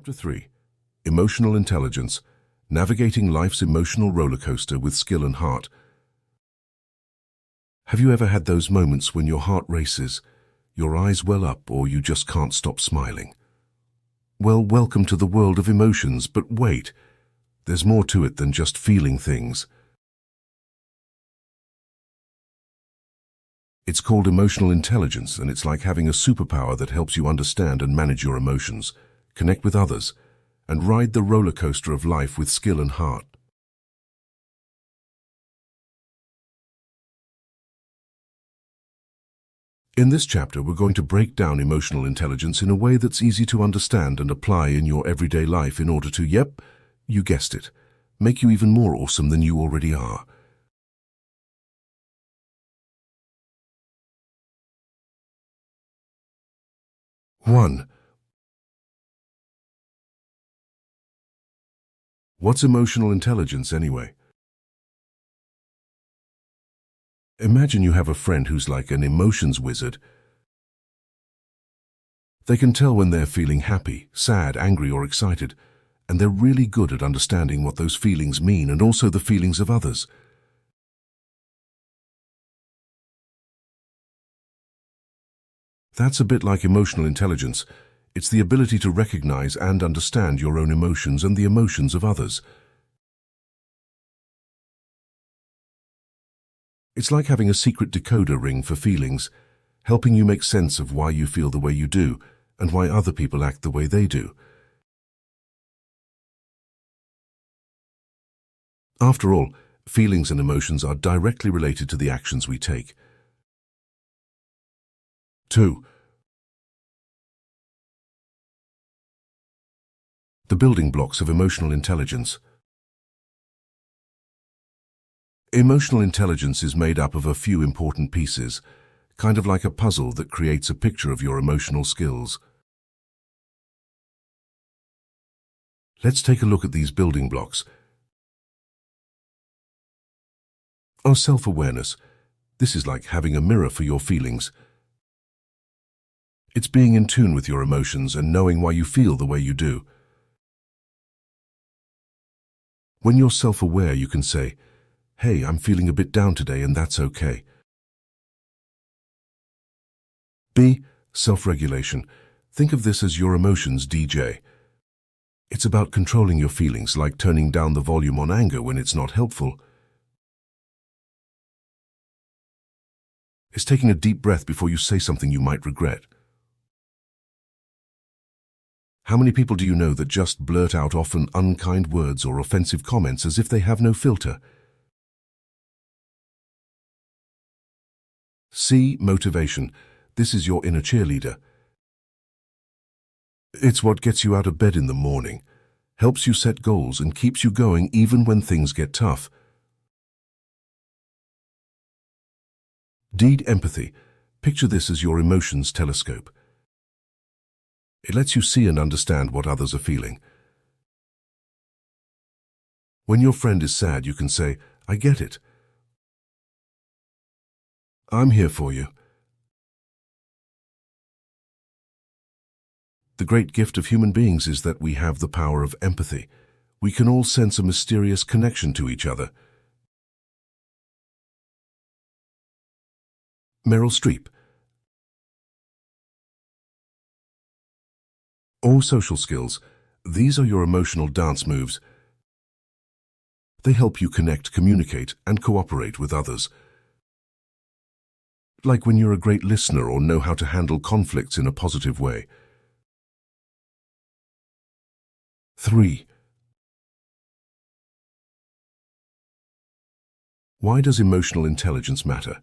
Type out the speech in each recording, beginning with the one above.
Chapter 3. Emotional Intelligence. Navigating life's emotional roller coaster with skill and heart. Have you ever had those moments when your heart races, your eyes well up, or you just can't stop smiling? Well, welcome to the world of emotions, but wait, there's more to it than just feeling things. It's called emotional intelligence, and it's like having a superpower that helps you understand and manage your emotions, connect with others, and ride the roller coaster of life with skill and heart. In this chapter, we're going to break down emotional intelligence in a way that's easy to understand and apply in your everyday life in order to, yep, you guessed it, make you even more awesome than you already are. One. What's emotional intelligence anyway? Imagine you have a friend who's like an emotions wizard. They can tell when they're feeling happy, sad, angry, or excited, and they're really good at understanding what those feelings mean and also the feelings of others. That's a bit like emotional intelligence. It's the ability to recognize and understand your own emotions and the emotions of others. It's like having a secret decoder ring for feelings, helping you make sense of why you feel the way you do and why other people act the way they do. After all, feelings and emotions are directly related to the actions we take. 2. The building blocks of emotional intelligence. Emotional intelligence is made up of a few important pieces, kind of like a puzzle that creates a picture of your emotional skills. Let's take a look at these building blocks. Self-awareness. This is like having a mirror for your feelings. It's being in tune with your emotions and knowing why you feel the way you do. When you're self-aware, you can say, "Hey, I'm feeling a bit down today, and that's okay." B. Self-regulation. Think of this as your emotions DJ. It's about controlling your feelings, like turning down the volume on anger when it's not helpful. It's taking a deep breath before you say something you might regret. How many people do you know that just blurt out often unkind words or offensive comments as if they have no filter? C. Motivation. This is your inner cheerleader. It's what gets you out of bed in the morning, helps you set goals, and keeps you going even when things get tough. D. Empathy. Picture this as your emotions telescope. It lets you see and understand what others are feeling. When your friend is sad, you can say, "I get it. I'm here for you." The great gift of human beings is that we have the power of empathy. We can all sense a mysterious connection to each other. Meryl Streep. All social skills. These are your emotional dance moves. They help you connect, communicate, and cooperate with others. Like when you're a great listener or know how to handle conflicts in a positive way. 3. Why does emotional intelligence matter?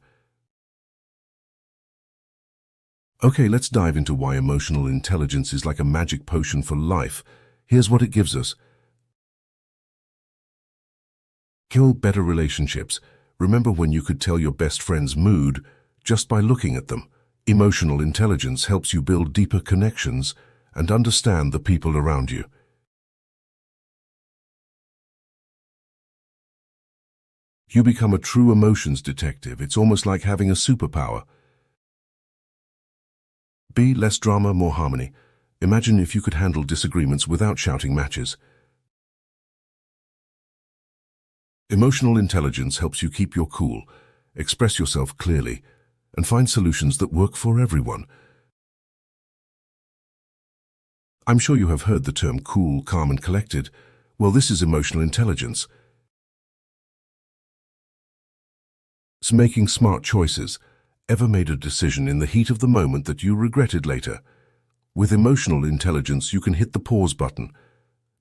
Okay, let's dive into why emotional intelligence is like a magic potion for life. Here's what it gives us. Kill better relationships. Remember when you could tell your best friend's mood just by looking at them? Emotional intelligence helps you build deeper connections and understand the people around you. You become a true emotions detective. It's almost like having a superpower. B. Less drama, more harmony. Imagine if you could handle disagreements without shouting matches. Emotional intelligence helps you keep your cool, express yourself clearly, and find solutions that work for everyone. I'm sure you have heard the term cool, calm, and collected. Well, this is emotional intelligence. It's making smart choices. Ever made a decision in the heat of the moment that you regretted later? With emotional intelligence, you can hit the pause button.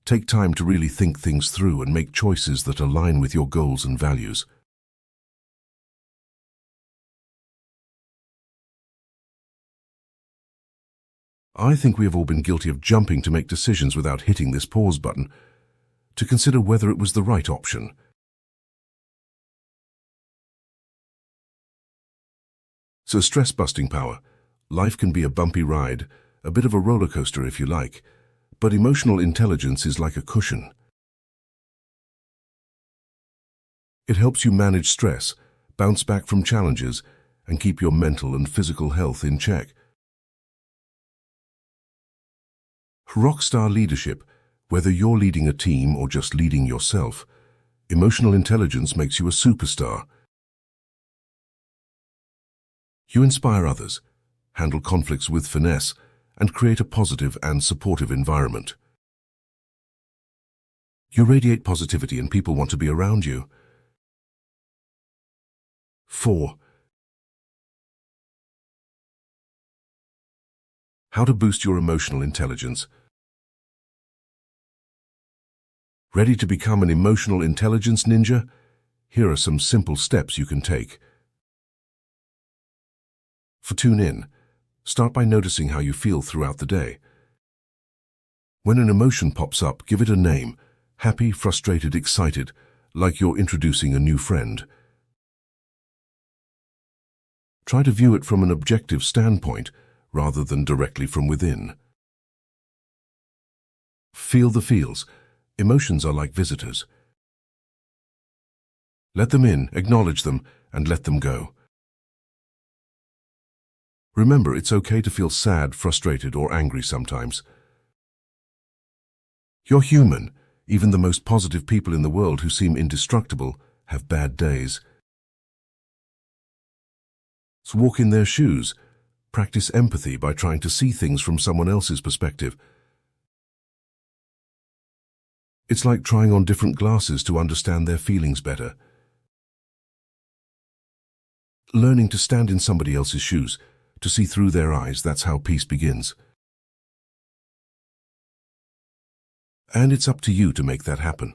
Take time to really think things through and make choices that align with your goals and values. I think we have all been guilty of jumping to make decisions without hitting this pause button, to consider whether it was the right option. So stress-busting power. Life can be a bumpy ride, a bit of a roller coaster if you like, but emotional intelligence is like a cushion. It helps you manage stress, bounce back from challenges, and keep your mental and physical health in check. Rockstar leadership. Whether you're leading a team or just leading yourself, emotional intelligence makes you a superstar. You inspire others, handle conflicts with finesse, and create a positive and supportive environment. You radiate positivity and people want to be around you. 4. How to boost your emotional intelligence. Ready to become an emotional intelligence ninja? Here are some simple steps you can take. Tune in. Start by noticing how you feel throughout the day. When an emotion pops up, give it a name. Happy, frustrated, excited, like you're introducing a new friend. Try to view it from an objective standpoint, rather than directly from within. Feel the feels. Emotions are like visitors. Let them in, acknowledge them, and let them go. Remember, it's okay to feel sad, frustrated, or angry sometimes. You're human. Even the most positive people in the world who seem indestructible have bad days. So walk in their shoes. Practice empathy by trying to see things from someone else's perspective. It's like trying on different glasses to understand their feelings better. Learning to stand in somebody else's shoes, to see through their eyes, that's how peace begins. And it's up to you to make that happen.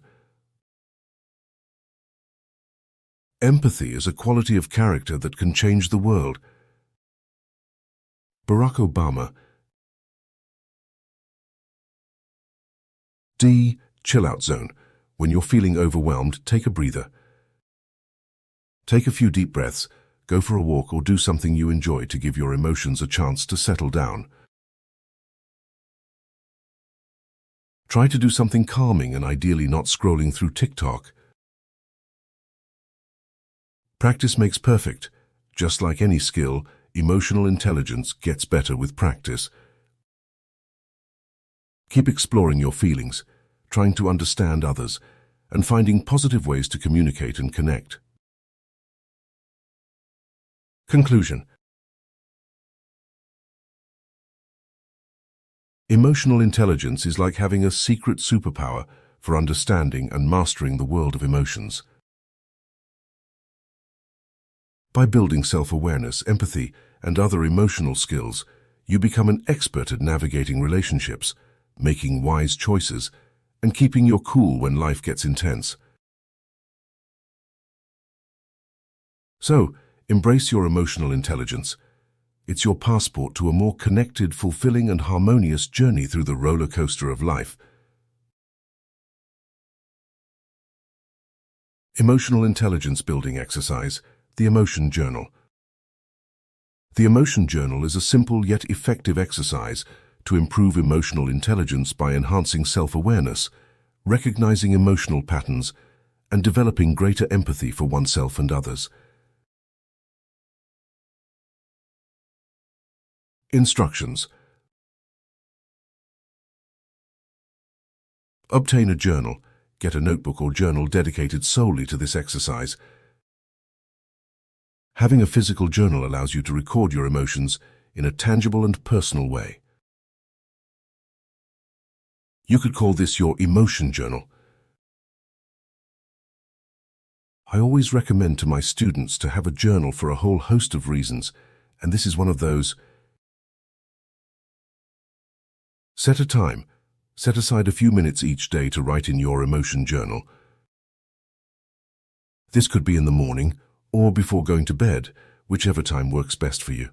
Empathy is a quality of character that can change the world. Barack Obama. D. Chill out zone. When you're feeling overwhelmed, take a breather. Take a few deep breaths, go for a walk, or do something you enjoy to give your emotions a chance to settle down. Try to do something calming and ideally not scrolling through TikTok. Practice makes perfect. Just like any skill, emotional intelligence gets better with practice. Keep exploring your feelings, trying to understand others, and finding positive ways to communicate and connect. Conclusion. Emotional intelligence is like having a secret superpower for understanding and mastering the world of emotions. By building self-awareness, empathy, and other emotional skills, you become an expert at navigating relationships, making wise choices, and keeping your cool when life gets intense. So, embrace your emotional intelligence. It's your passport to a more connected, fulfilling, and harmonious journey through the roller coaster of life. Emotional intelligence building exercise, the Emotion Journal. The Emotion Journal is a simple yet effective exercise to improve emotional intelligence by enhancing self-awareness, recognizing emotional patterns, and developing greater empathy for oneself and others. Instructions. Obtain a journal. Get a notebook or journal dedicated solely to this exercise. Having a physical journal allows you to record your emotions in a tangible and personal way. You could call this your emotion journal. I always recommend to my students to have a journal for a whole host of reasons, and this is one of those. Set a time. Set aside a few minutes each day to write in your emotion journal. This could be in the morning or before going to bed, whichever time works best for you.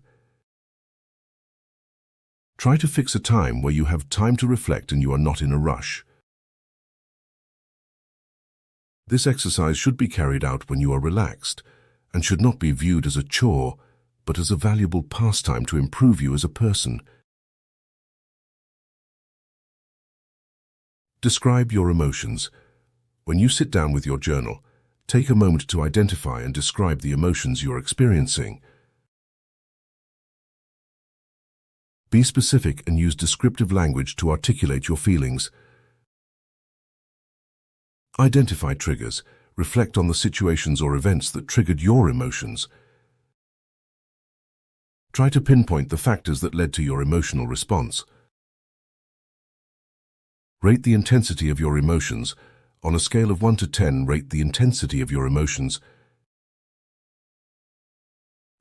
Try to fix a time where you have time to reflect and you are not in a rush. This exercise should be carried out when you are relaxed and should not be viewed as a chore, but as a valuable pastime to improve you as a person. Describe your emotions. When you sit down with your journal, take a moment to identify and describe the emotions you are experiencing. Be specific and use descriptive language to articulate your feelings. Identify triggers. Reflect on the situations or events that triggered your emotions. Try to pinpoint the factors that led to your emotional response. Rate the intensity of your emotions. On a scale of 1 to 10, rate the intensity of your emotions.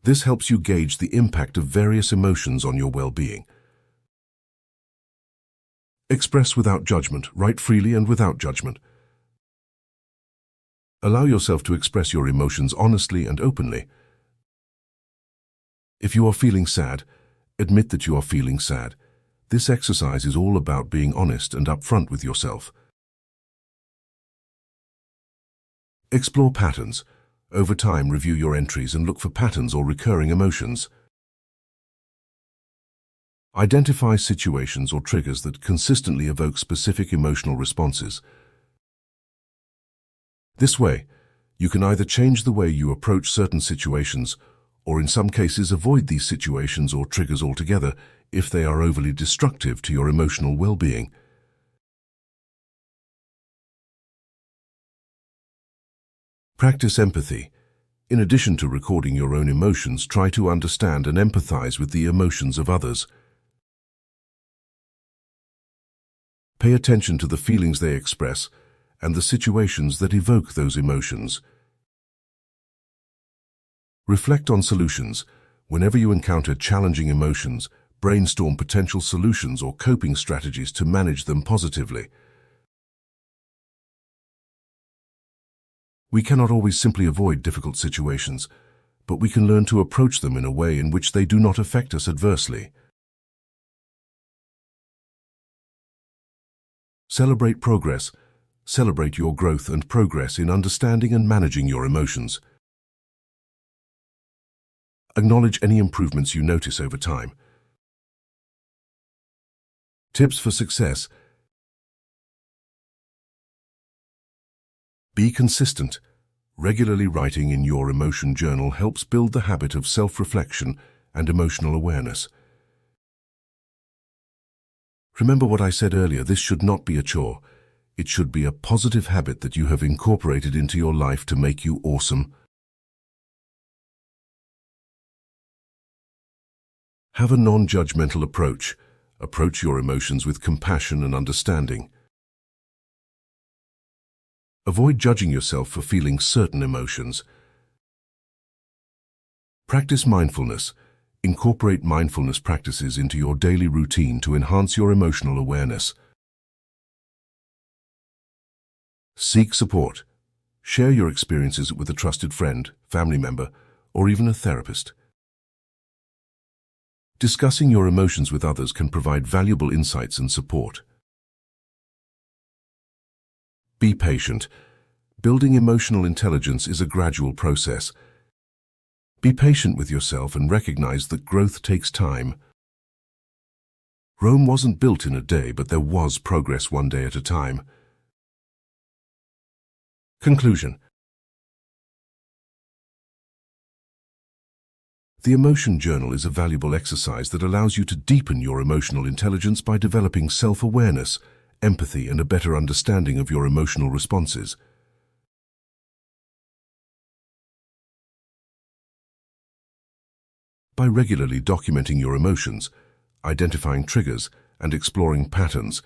This helps you gauge the impact of various emotions on your well-being. Express without judgment. Write freely and without judgment. Allow yourself to express your emotions honestly and openly. If you are feeling sad, admit that you are feeling sad. This exercise is all about being honest and upfront with yourself. Explore patterns. Over time, review your entries and look for patterns or recurring emotions. Identify situations or triggers that consistently evoke specific emotional responses. This way, you can either change the way you approach certain situations, or in some cases avoid these situations or triggers altogether if they are overly destructive to your emotional well-being. Practice empathy. In addition to recording your own emotions, try to understand and empathize with the emotions of others. Pay attention to the feelings they express and the situations that evoke those emotions. Reflect on solutions. Whenever you encounter challenging emotions, brainstorm potential solutions or coping strategies to manage them positively. We cannot always simply avoid difficult situations, but we can learn to approach them in a way in which they do not affect us adversely. Celebrate progress. Celebrate your growth and progress in understanding and managing your emotions. Acknowledge any improvements you notice over time. Tips for success. Be consistent. Regularly writing in your emotion journal helps build the habit of self-reflection and emotional awareness. Remember what I said earlier, this should not be a chore. It should be a positive habit that you have incorporated into your life to make you awesome. Have a non-judgmental approach. Approach your emotions with compassion and understanding. Avoid judging yourself for feeling certain emotions. Practice mindfulness. Incorporate mindfulness practices into your daily routine to enhance your emotional awareness. Seek support. Share your experiences with a trusted friend, family member, or even a therapist. Discussing your emotions with others can provide valuable insights and support. Be patient. Building emotional intelligence is a gradual process. Be patient with yourself and recognize that growth takes time. Rome wasn't built in a day, but there was progress one day at a time. Conclusion. The Emotion Journal is a valuable exercise that allows you to deepen your emotional intelligence by developing self-awareness, empathy, and a better understanding of your emotional responses. By regularly documenting your emotions, identifying triggers, and exploring patterns,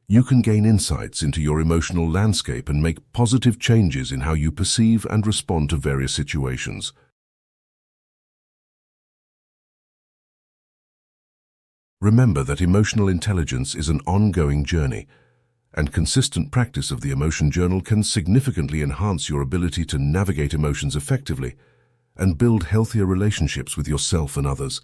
you can gain insights into your emotional landscape and make positive changes in how you perceive and respond to various situations. Remember that emotional intelligence is an ongoing journey, and consistent practice of the emotion journal can significantly enhance your ability to navigate emotions effectively and build healthier relationships with yourself and others.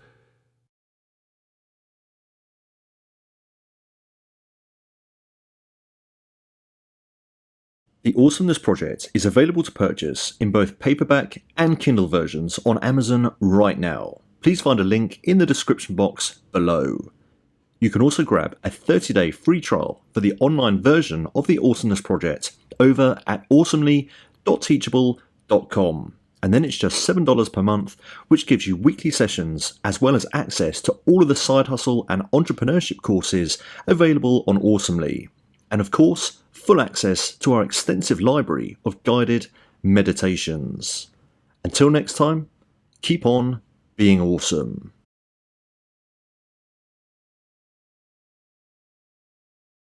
The Awesomeness Project is available to purchase in both paperback and Kindle versions on Amazon right now. Please find a link in the description box below. You can also grab a 30-day free trial for the online version of the Awesomeness Project over at awesomely.teachable.com. And then it's just $7 per month, which gives you weekly sessions as well as access to all of the side hustle and entrepreneurship courses available on Awesomely. And of course, full access to our extensive library of guided meditations. Until next time, keep on being awesome.